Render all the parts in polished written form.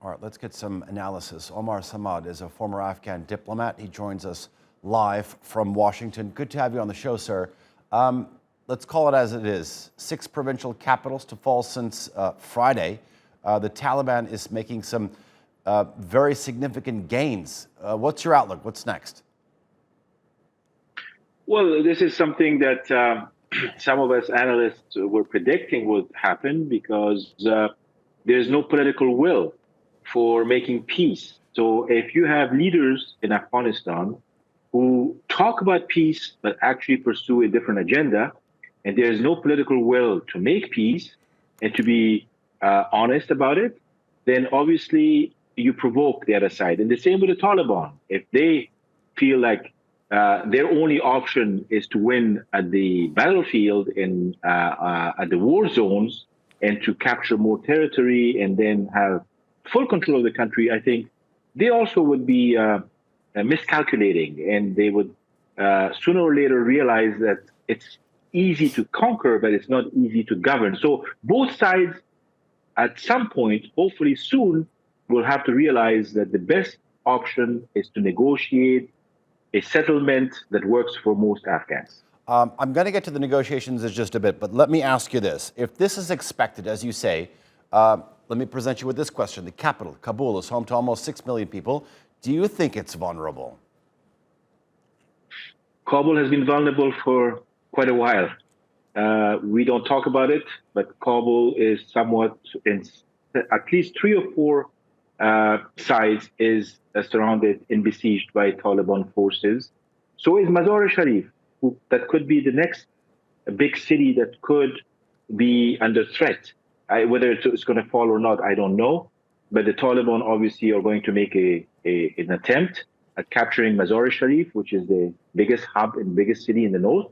All right, let's get some analysis. Omar Samad is a former Afghan diplomat. He joins us live from Washington. Good to have you on the show, sir. Let's call it as it is. 6 provincial capitals to fall since Friday. The Taliban is making some very significant gains. What's your outlook? What's next? Well, this is something that some of us analysts were predicting would happen because there's no political will for making peace. So if you have leaders in Afghanistan who talk about peace but actually pursue a different agenda, and there's no political will to make peace and to be honest about it, then obviously you provoke the other side. And the same with the Taliban. If they feel like their only option is to win at the battlefield and at the war zones and to capture more territory and then have full control of the country, I think they also would be miscalculating, and they would sooner or later realize that it's easy to conquer, but it's not easy to govern. So both sides at some point, hopefully soon, will have to realize that the best option is to negotiate a settlement that works for most Afghans. I'm going to get to the negotiations in just a bit, but let me ask you this. If this is expected, as you say, let me present you with this question. The capital, Kabul, is home to almost 6 million people. Do you think it's vulnerable? Kabul has been vulnerable for quite a while. We don't talk about it, but Kabul is somewhat, in at least 3 or 4 sides, is surrounded and besieged by Taliban forces. So is Mazar-i-sharif, that could be the next big city that could be under threat. Whether it's going to fall or not, I don't know. But the Taliban obviously are going to make an attempt at capturing Mazar-i-sharif, which is the biggest hub and biggest city in the north,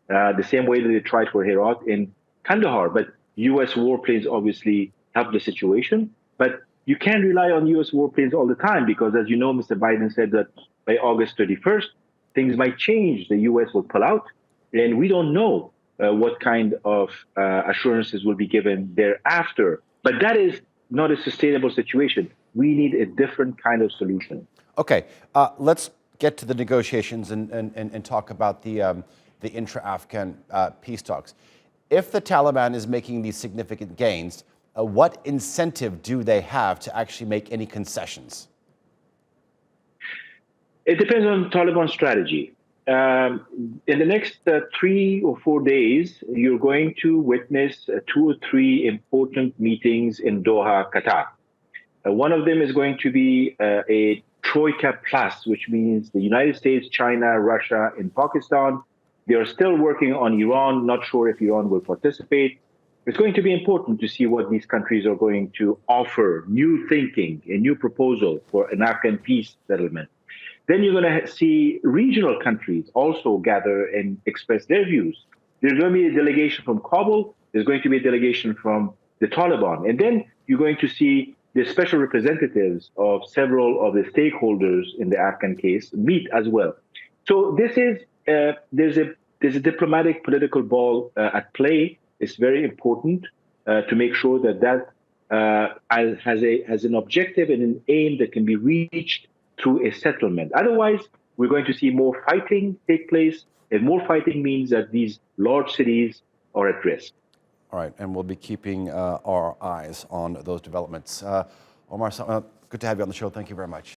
the same way that they tried for Herat in Kandahar. But U.S. warplanes obviously help the situation. But you can't rely on U.S. warplanes all the time because, as you know, Mr. Biden said that by August 31st, things might change. The U.S. will pull out, and we don't know what kind of assurances will be given thereafter. But that is not a sustainable situation. We need a different kind of solution. Okay, let's get to the negotiations and talk about the intra-Afghan peace talks. If the Taliban is making these significant gains, what incentive do they have to actually make any concessions? It depends on Taliban strategy. In the next 3 or 4 days, you're going to witness 2 or 3 important meetings in Doha, Qatar. One of them is going to be a Troika Plus, which means the United States, China, Russia, and Pakistan. They are still working on Iran, not sure if Iran will participate. It's going to be important to see what these countries are going to offer, new thinking, a new proposal for an Afghan peace settlement. Then you're going to see regional countries also gather and express their views. There's going to be a delegation from Kabul. There's going to be a delegation from the Taliban. And then you're going to see the special representatives of several of the stakeholders in the Afghan case meet as well. So this is, there's a diplomatic political ball at play. It's very important to make sure that has an objective and an aim that can be reached through a settlement. Otherwise, we're going to see more fighting take place, and more fighting means that these large cities are at risk. All right, and we'll be keeping our eyes on those developments. Omar, good to have you on the show. Thank you very much.